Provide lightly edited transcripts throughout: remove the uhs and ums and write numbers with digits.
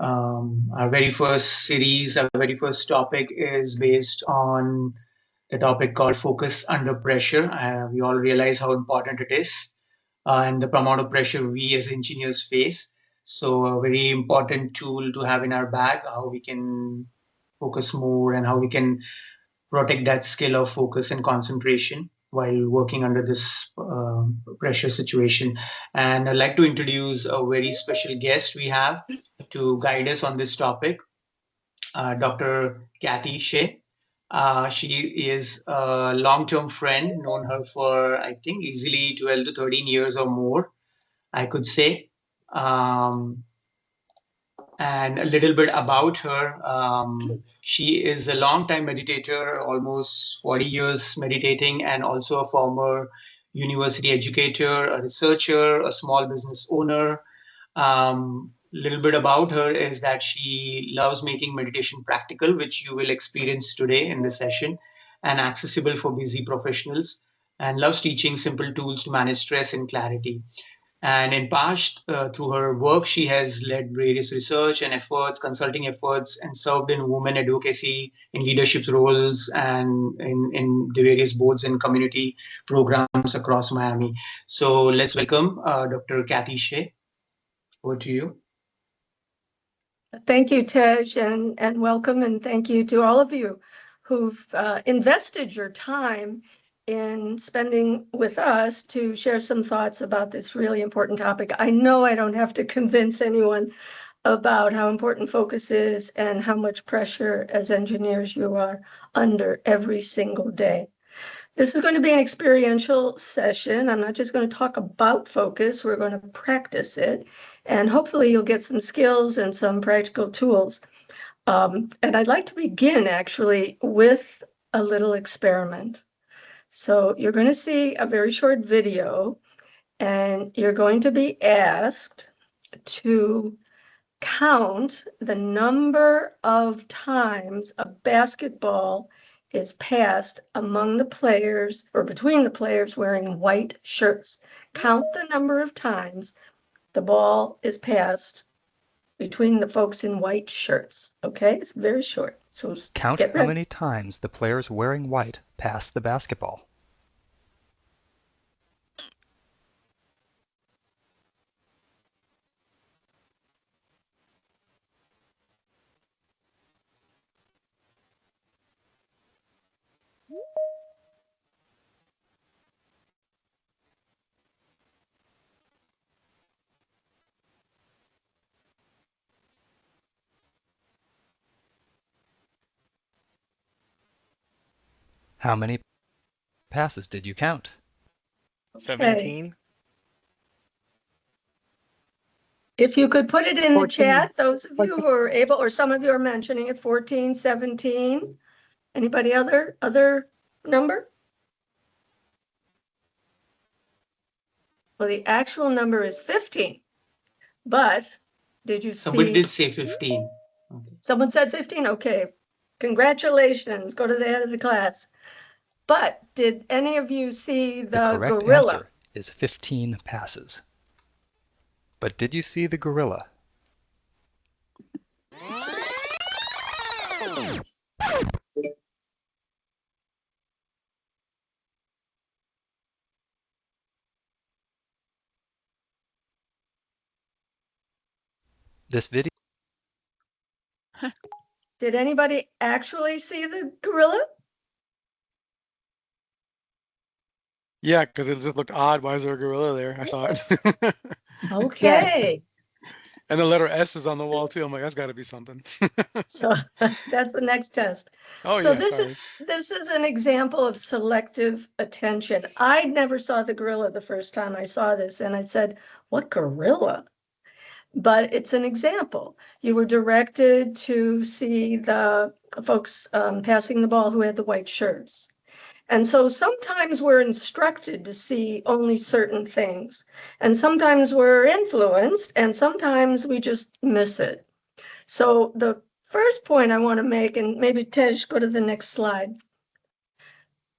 Our very first series, our very first topic is based on the topic called focus under pressure. We all realize how important it is and the amount of pressure we as engineers face. So, a very important tool to have in our bag, how we can focus more and how we can protect that skill of focus and concentration while working under this pressure situation. And I'd like to introduce a very special guest we have to guide us on this topic, Dr. Kathy Shea. She is a long-term friend, known her for, I think, easily 12 to 13 years or more, I could say. Um, and a little bit about her. She is a long-time meditator, almost 40 years meditating, and also a former university educator, a researcher, a small business owner. Little bit about her is that she loves making meditation practical, which you will experience today in this session, and accessible for busy professionals, and loves teaching simple tools to manage stress and clarity. And in past, through her work, she has led various research and efforts, consulting efforts, and served in women advocacy, in leadership roles, and in the various boards and community programs across Miami. So let's welcome Dr. Kathy Shea. Over to you. Thank you, Tej, and welcome, and thank you to all of you who've invested your time in spending with us to share some thoughts about this really important topic. I know I don't have to convince anyone about how important focus is and how much pressure as engineers you are under every single day. This is going to be an experiential session. I'm not just going to talk about focus, we're going to practice it. And hopefully you'll get some skills and some practical tools. And I'd like to begin actually with a little experiment. So you're going to see a very short video, and you're going to be asked to count the number of times a basketball is passed among the players or between the players wearing white shirts. Count the number of times the ball is passed between the folks in white shirts. Okay, it's very short. So count how many times the players wearing white pass the basketball. How many passes did you count? 17. If you could put it in 14. The chat, those of you who are able, or some of you are mentioning it, 14, 17. Anybody other number? Well, the actual number is 15. But did you see? Somebody did say 15. Okay. Someone said 15? Okay. Congratulations. Go to the head of the class. But did any of you see the correct gorilla? Answer is 15 passes. But did you see the gorilla? This video. Did anybody actually see the gorilla? Yeah, because it just looked odd. Why is there a gorilla there? I saw it. Okay. And the letter S is on the wall too. I'm like, that's got to be something. So that's the next test. Oh, so yeah, this is an example of selective attention. I never saw the gorilla the first time I saw this, and I said, "What gorilla?" But it's an example. You were directed to see the folks passing the ball who had the white shirts. And so sometimes we're instructed to see only certain things, and sometimes we're influenced, and sometimes we just miss it. So the first point I want to make, and maybe Tej, go to the next slide.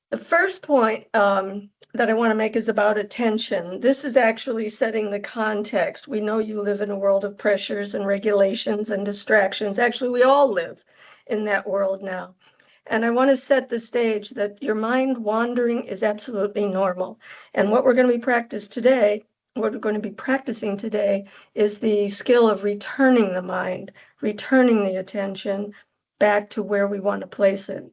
The first point that I want to make is about attention. This is actually setting the context. We know you live in a world of pressures and regulations and distractions. Actually, we all live in that world now. And I want to set the stage that your mind wandering is absolutely normal. And what we're going to be practicing today is the skill of returning the mind, returning the attention back to where we want to place it.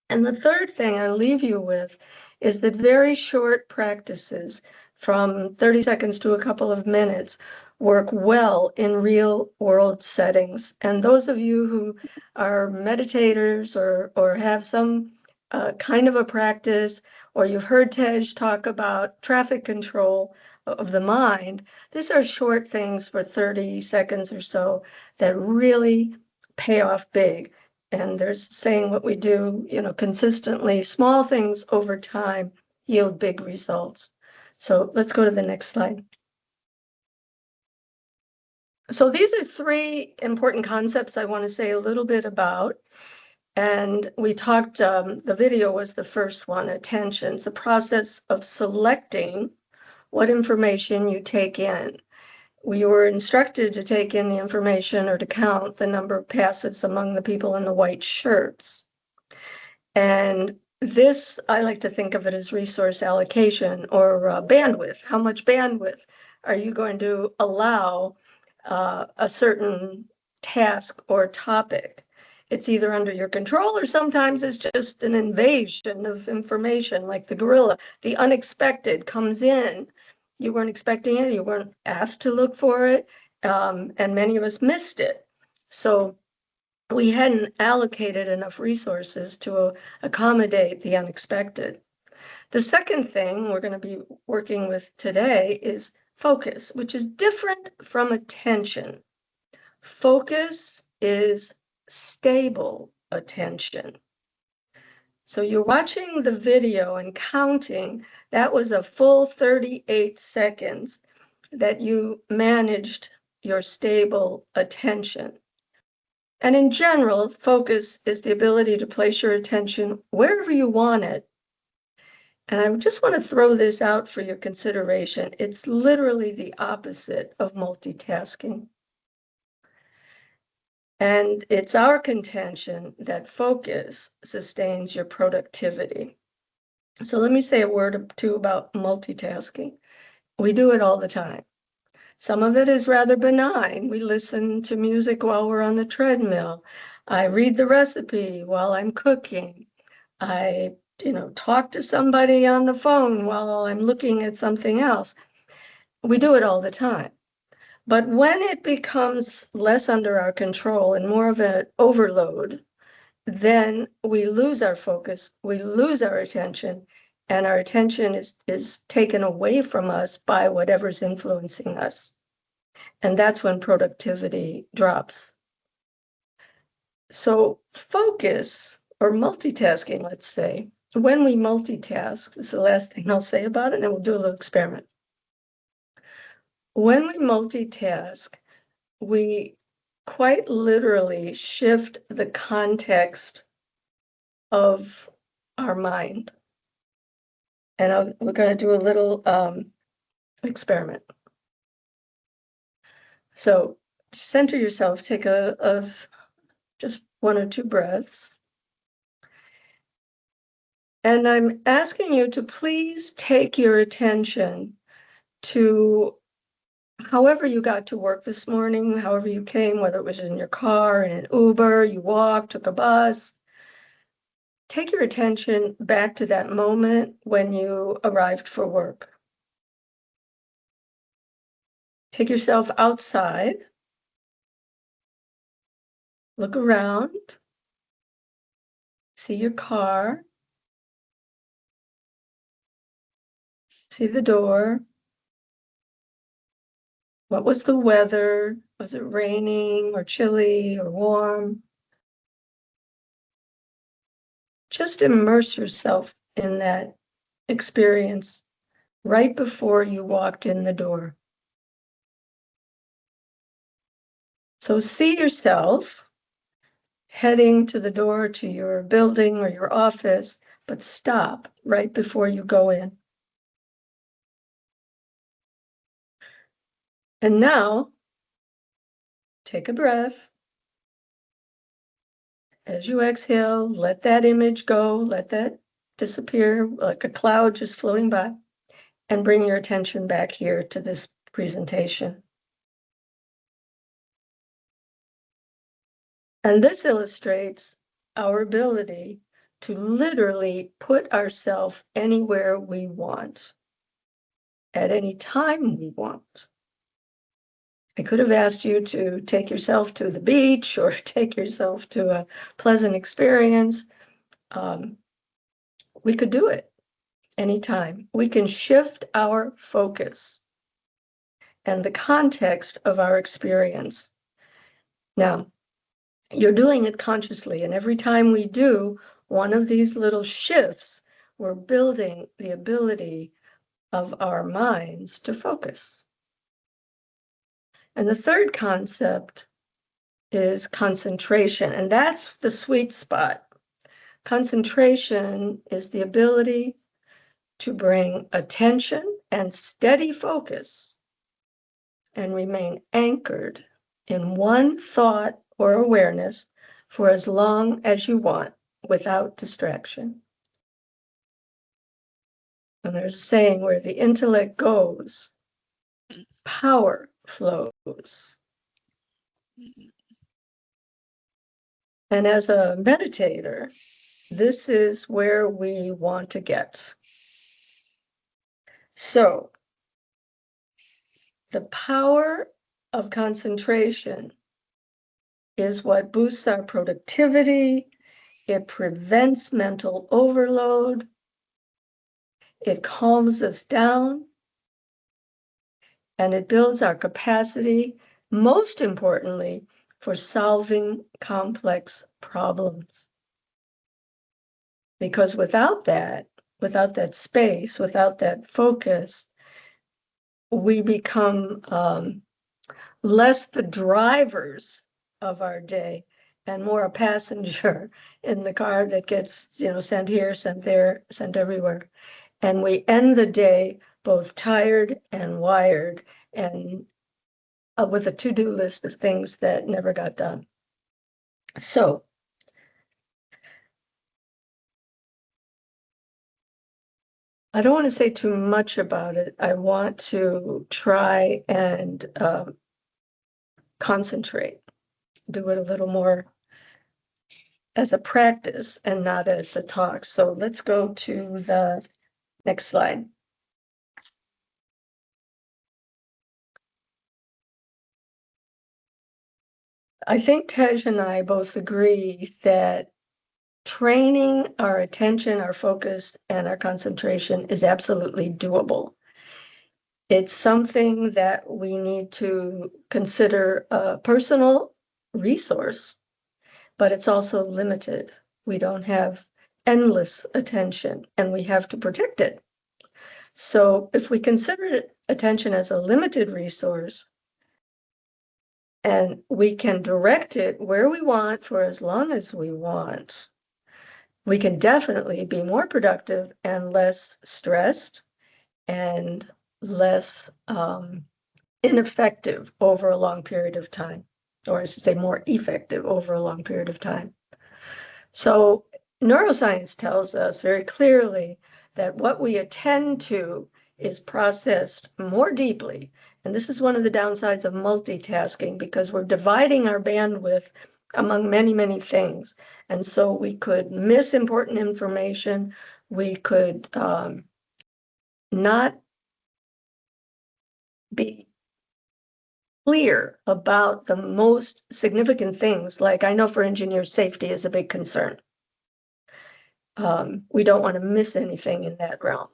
And the third thing I'll leave you with is that very short practices from 30 seconds to a couple of minutes work well in real world settings. And those of you who are meditators or have some kind of a practice, or you've heard Tej talk about traffic control of the mind, these are short things for 30 seconds or so that really pay off big. And there's saying what we do, consistently, small things over time yield big results. So let's go to the next slide. So these are three important concepts I want to say a little bit about. And we talked, the video was the first one, attention. It's the process of selecting what information you take in. We were instructed to take in the information or to count the number of passes among the people in the white shirts. And this, I like to think of it as resource allocation or bandwidth. How much bandwidth are you going to allow a certain task or topic? It's either under your control or sometimes it's just an invasion of information, like the gorilla. The unexpected comes in. You weren't expecting it, you weren't asked to look for it, and many of us missed it. So we hadn't allocated enough resources to accommodate the unexpected. The second thing we're going to be working with today is focus, which is different from attention. Focus is stable attention. So you're watching the video and counting, that was a full 38 seconds that you managed your stable attention. And in general, focus is the ability to place your attention wherever you want it. And I just want to throw this out for your consideration. It's literally the opposite of multitasking. And it's our contention that focus sustains your productivity. So let me say a word or two about multitasking. We do it all the time. Some of it is rather benign. We listen to music while we're on the treadmill. I read the recipe while I'm cooking. I, talk to somebody on the phone while I'm looking at something else. We do it all the time. But when it becomes less under our control and more of an overload, then we lose our focus, we lose our attention, and our attention is taken away from us by whatever's influencing us. And that's when productivity drops. So focus or multitasking, let's say, when we multitask, this is the last thing I'll say about it, and then we'll do a little experiment. When we multitask, we quite literally shift the context of our mind. And we're going to do a little experiment. So center yourself, take just one or two breaths. And I'm asking you to please take your attention to however you got to work this morning, however you came, whether it was in your car, in an Uber, you walked, took a bus. Take your attention back to that moment when you arrived for work. Take yourself outside. Look around. See your car. See the door. What was the weather? Was it raining or chilly or warm? Just immerse yourself in that experience right before you walked in the door. So see yourself heading to the door to your building or your office, but stop right before you go in. And now, take a breath. As you exhale, let that image go, let that disappear like a cloud just floating by, and bring your attention back here to this presentation. And this illustrates our ability to literally put ourselves anywhere we want, at any time we want. I could have asked you to take yourself to the beach or take yourself to a pleasant experience. We could do it anytime. We can shift our focus and the context of our experience. Now, you're doing it consciously, and every time we do one of these little shifts, we're building the ability of our minds to focus. And the third concept is concentration, and that's the sweet spot. Concentration is the ability to bring attention and steady focus and remain anchored in one thought or awareness for as long as you want without distraction. And there's a saying, where the intellect goes, power flows. And as a meditator, this is where we want to get. So, the power of concentration is what boosts our productivity. It prevents mental overload. It calms us down. And it builds our capacity, most importantly, for solving complex problems. Because without that space, without that focus, we become less the drivers of our day and more a passenger in the car that gets, sent here, sent there, sent everywhere. And we end the day both tired and wired and with a to-do list of things that never got done. So, I don't want to say too much about it. I want to try and concentrate, do it a little more as a practice and not as a talk. So let's go to the next slide. I think Tej and I both agree that training our attention, our focus, and our concentration is absolutely doable. It's something that we need to consider a personal resource, but it's also limited. We don't have endless attention, and we have to protect it. So if we consider attention as a limited resource, and we can direct it where we want for as long as we want, we can definitely be more productive and less stressed and less ineffective over a long period of time, or I should say more effective over a long period of time. So neuroscience tells us very clearly that what we attend to is processed more deeply. And this is one of the downsides of multitasking, because we're dividing our bandwidth among many, many things. And so we could miss important information. We could not be clear about the most significant things. Like, I know for engineers, safety is a big concern. We don't want to miss anything in that realm.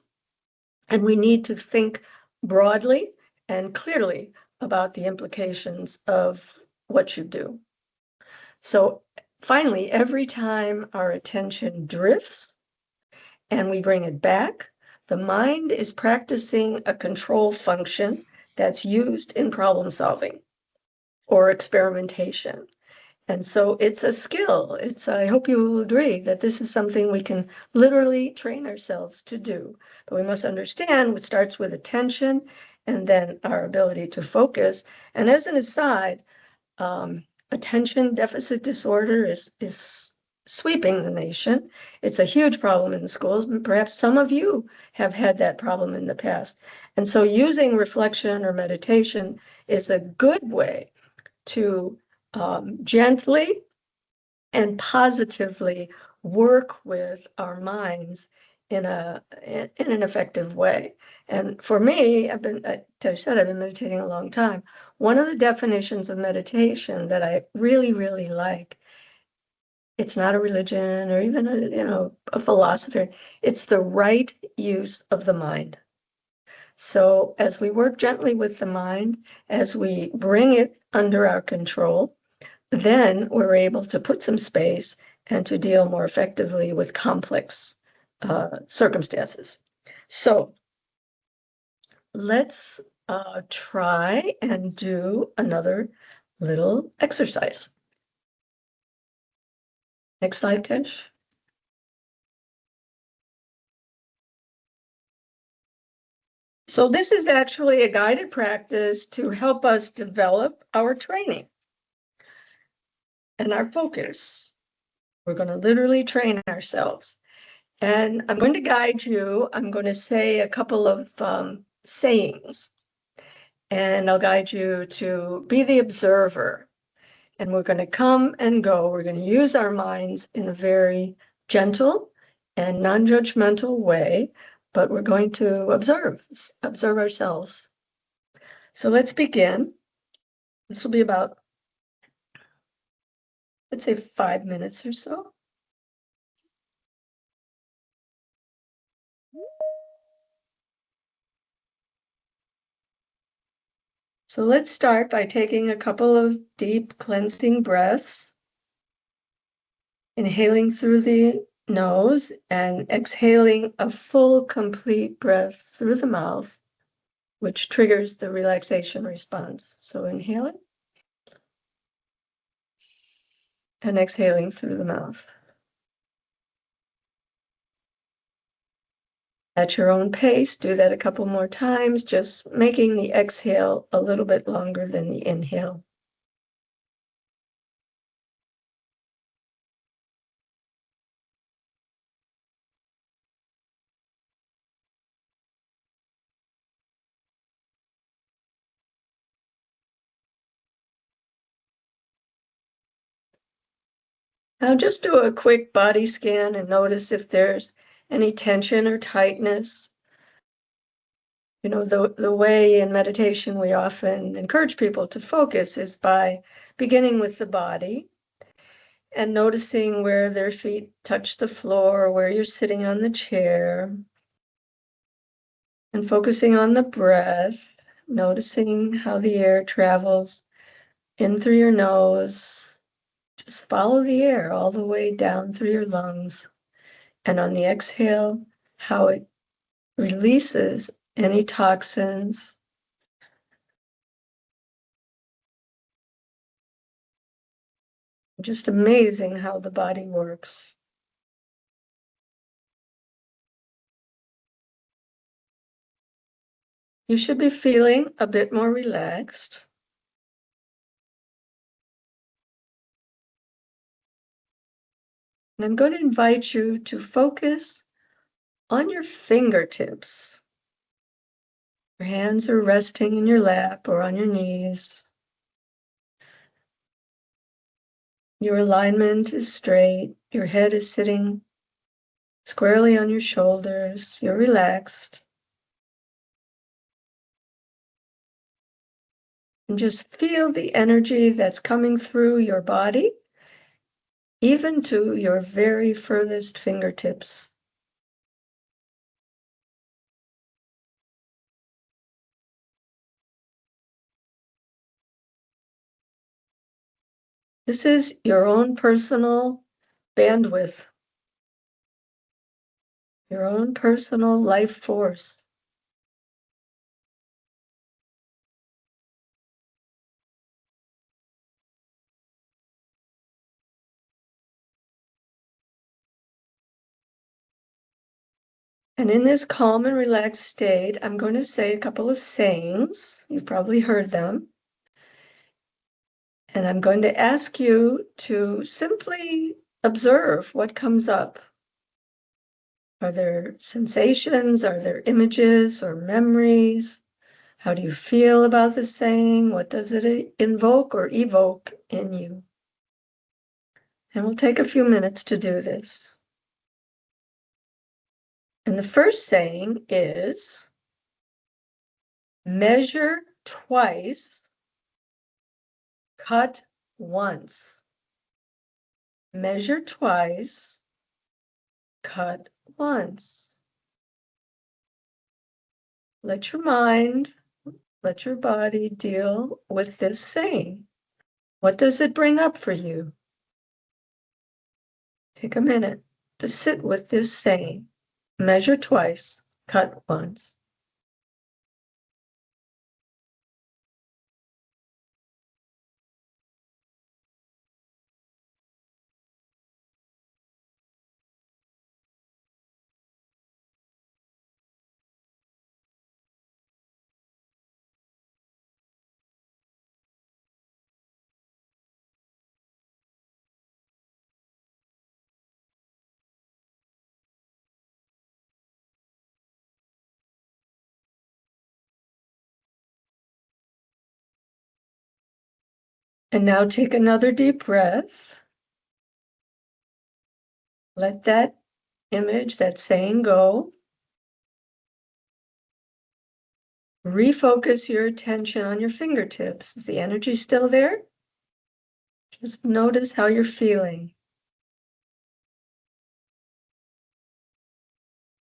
And we need to think broadly and clearly about the implications of what you do. So finally, every time our attention drifts and we bring it back, the mind is practicing a control function that's used in problem solving or experimentation. And so it's a skill. I hope you will agree that this is something we can literally train ourselves to do. But we must understand it starts with attention, and then our ability to focus. And as an aside, attention deficit disorder is sweeping the nation. It's a huge problem in the schools. Perhaps some of you have had that problem in the past. And so using reflection or meditation is a good way to gently and positively work with our minds in an effective way. And for me, I've been meditating a long time. One of the definitions of meditation that I really, really like, it's not a religion or even a philosophy. It's the right use of the mind. So as we work gently with the mind, as we bring it under our control, then we're able to put some space and to deal more effectively with complex circumstances. So let's try and do another little exercise. Next slide, Tish. So this is actually a guided practice to help us develop our training and our focus. We're going to literally train ourselves. And I'm going to guide you. I'm going to say a couple of sayings, and I'll guide you to be the observer. And we're going to come and go. We're going to use our minds in a very gentle and non-judgmental way, but we're going to observe ourselves. So let's begin. This will be about, let's say, 5 minutes or so. So let's start by taking a couple of deep cleansing breaths, inhaling through the nose and exhaling a full, complete breath through the mouth, which triggers the relaxation response. So inhaling and exhaling through the mouth. At your own pace, do that a couple more times, just making the exhale a little bit longer than the inhale. Now just do a quick body scan and notice if there's any tension or tightness. You know, the way in meditation we often encourage people to focus is by beginning with the body and noticing where their feet touch the floor, or where you're sitting on the chair, and focusing on the breath, noticing how the air travels in through your nose. Just follow the air all the way down through your lungs. And on the exhale, how it releases any toxins. Just amazing how the body works. You should be feeling a bit more relaxed. And I'm going to invite you to focus on your fingertips. Your hands are resting in your lap or on your knees. Your alignment is straight. Your head is sitting squarely on your shoulders. You're relaxed. And just feel the energy that's coming through your body, even to your very furthest fingertips. This is your own personal bandwidth, your own personal life force. And in this calm and relaxed state, I'm going to say a couple of sayings. You've probably heard them. And I'm going to ask you to simply observe what comes up. Are there sensations? Are there images or memories? How do you feel about the saying? What does it invoke or evoke in you? And we'll take a few minutes to do this. And the first saying is, measure twice, cut once. Measure twice, cut once. Let your mind, let your body deal with this saying. What does it bring up for you? Take a minute to sit with this saying. Measure twice, cut once. And now take another deep breath. Let that image, that saying go. Refocus your attention on your fingertips. Is the energy still there? Just notice how you're feeling.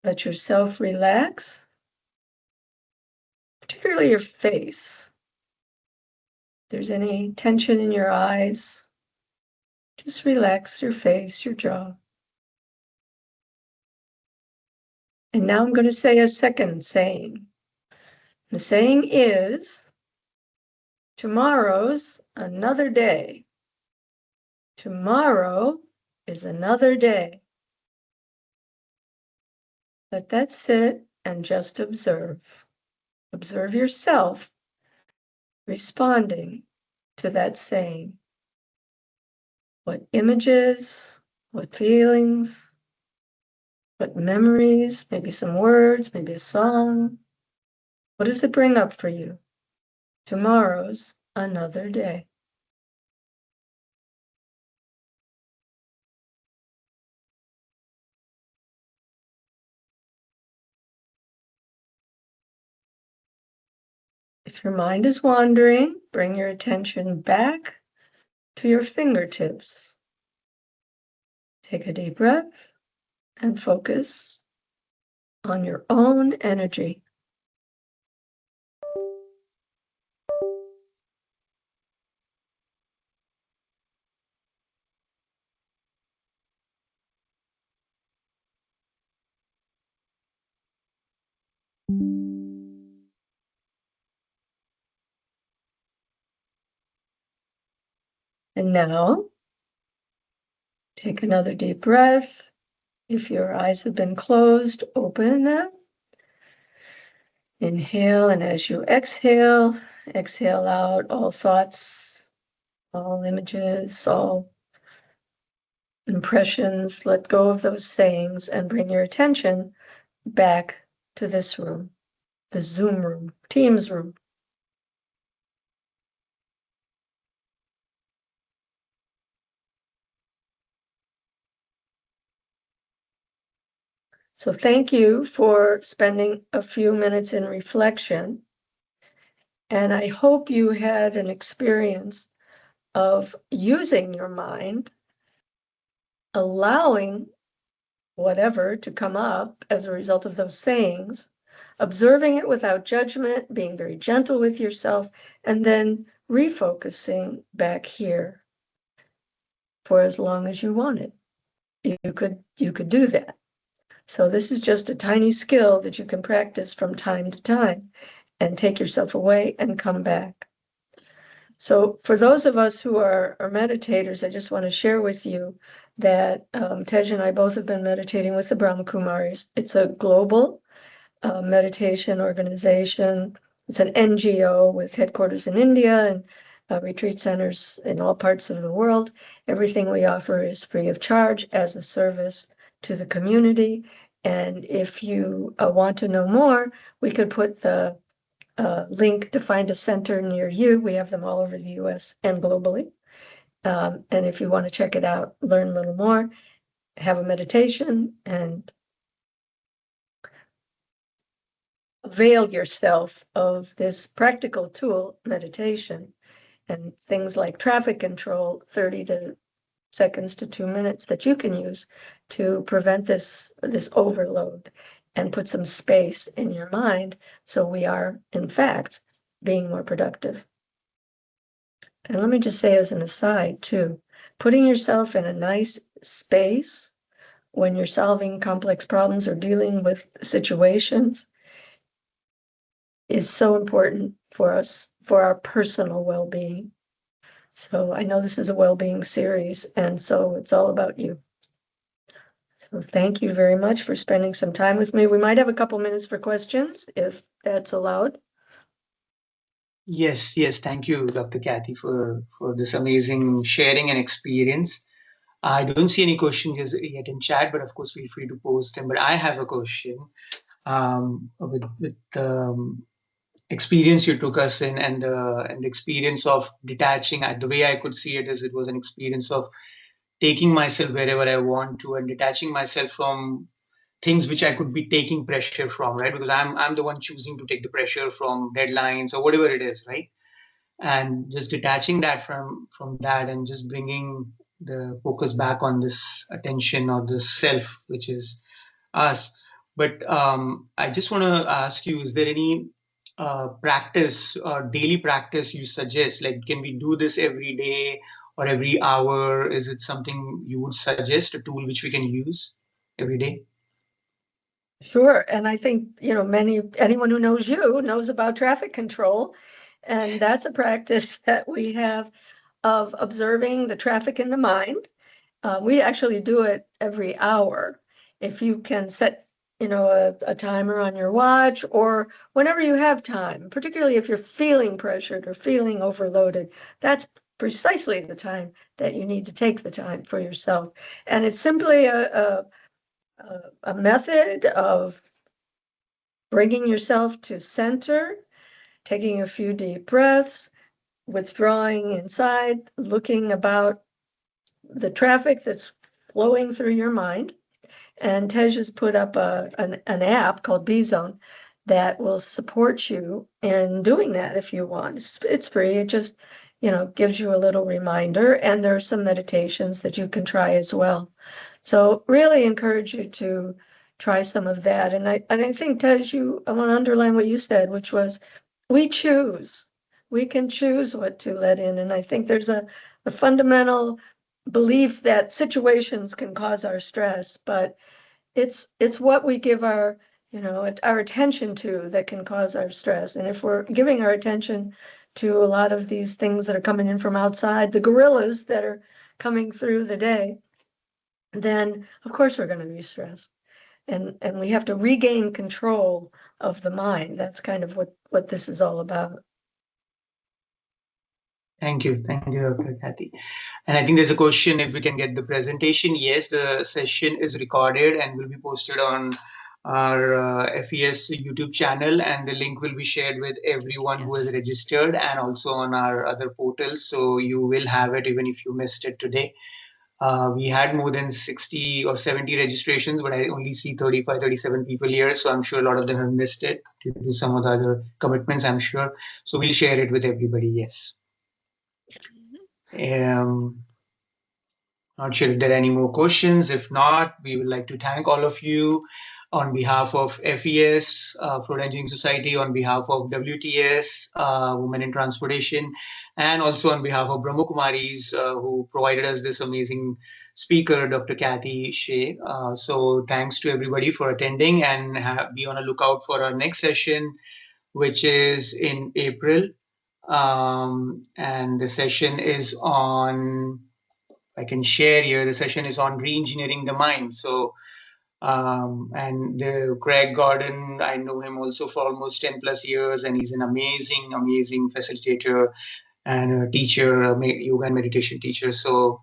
Let yourself relax, particularly your face. If there's any tension in your eyes, just relax your face, your jaw. And now I'm going to say a second saying. The saying is, tomorrow's another day. Tomorrow is another day. Let that sit and just observe. Observe yourself responding to that saying. What images, what feelings, what memories, maybe some words, maybe a song. What does it bring up for you? Tomorrow's another day. If your mind is wandering, bring your attention back to your fingertips. Take a deep breath and focus on your own energy. And now, take another deep breath. If your eyes have been closed, open them. Inhale, and as you exhale, exhale out all thoughts, all images, all impressions. Let go of those sayings and bring your attention back to this room, the Zoom room, Teams room. So thank you for spending a few minutes in reflection. And I hope you had an experience of using your mind, allowing whatever to come up as a result of those sayings, observing it without judgment, being very gentle with yourself, and then refocusing back here for as long as you wanted. You could do that. So this is just a tiny skill that you can practice from time to time and take yourself away and come back. So for those of us who are meditators, I just want to share with you that Tej and I both have been meditating with the Brahma Kumaris. It's a global meditation organization. It's an NGO with headquarters in India and retreat centers in all parts of the world. Everything we offer is free of charge as a service to the community. And if you want to know more, we could put the link to find a center near you. We have them all over the US and globally. And if you want to check it out, learn a little more, have a meditation, and avail yourself of this practical tool, meditation, and things like traffic control, 30 seconds to 2 minutes that you can use to prevent this overload and put some space in your mind so we are, in fact, being more productive. And let me just say as an aside too, putting yourself in a nice space when you're solving complex problems or dealing with situations is so important for us, for our personal well-being. So I know this is a well-being series, and so it's all about you. So thank you very much for spending some time with me. We might have a couple minutes for questions, if that's allowed. Yes, yes. Thank you, Dr. Kathy, for this amazing sharing and experience. I don't see any questions yet in chat, but of course, feel free to post them. But I have a question with experience you took us in and the experience of detaching. The way I could see it is it was an experience of taking myself wherever I want to and detaching myself from things which I could be taking pressure from, right? Because I'm the one choosing to take the pressure from deadlines or whatever it is, right? And just detaching that from that and just bringing the focus back on this attention or this self, which is us. But I just want to ask you, is there any practice or daily practice you suggest? Like, can we do this every day or every hour? Is it something you would suggest, a tool which we can use every day? Sure. And I think, anyone who knows you knows about traffic control. And that's a practice that we have of observing the traffic in the mind. We actually do it every hour. If you can set, a timer on your watch or whenever you have time, particularly if you're feeling pressured or feeling overloaded, that's precisely the time that you need to take the time for yourself. And it's simply a method of bringing yourself to center, taking a few deep breaths, withdrawing inside, looking about the traffic that's flowing through your mind. And Tej has put up an app called B-Zone that will support you in doing that if you want. It's free. It just, gives you a little reminder. And there are some meditations that you can try as well. So really encourage you to try some of that. And I think, Tej, I want to underline what you said, which was we choose. We can choose what to let in. And I think there's a fundamental belief that situations can cause our stress, but it's what we give our attention to that can cause our stress. And if we're giving our attention to a lot of these things that are coming in from outside, the gorillas that are coming through the day, then of course we're going to be stressed. And we have to regain control of the mind. That's kind of what this is all about. Thank you, Dr. Kathy. And I think there's a question if we can get the presentation. Yes, the session is recorded and will be posted on our FES YouTube channel, and the link will be shared with everyone who is registered and also on our other portals. So you will have it even if you missed it today. We had more than 60 or 70 registrations, but I only see 35, 37 people here. So I'm sure a lot of them have missed it due to some of the other commitments, I'm sure. So we'll share it with everybody, yes. Not sure if there are any more questions. If not, we would like to thank all of you on behalf of FES, Florida Engineering Society, on behalf of WTS, Women in Transportation, and also on behalf of Brahma Kumaris, who provided us this amazing speaker, Dr. Kathy Shea. So thanks to everybody for attending, and be on a lookout for our next session, which is in April. And the session is on, I can share here, the session is on re-engineering the mind. So, and the Craig Gordon, I know him also for almost 10 plus years, and he's an amazing, amazing facilitator and a teacher, yoga and meditation teacher. So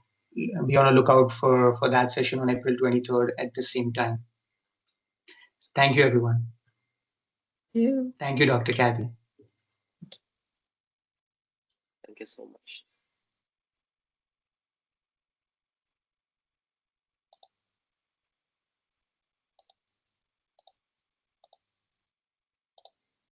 be on a lookout for that session on April 23rd at the same time. Thank you, everyone. You. Thank you, Dr. Kathy. Thank you so much.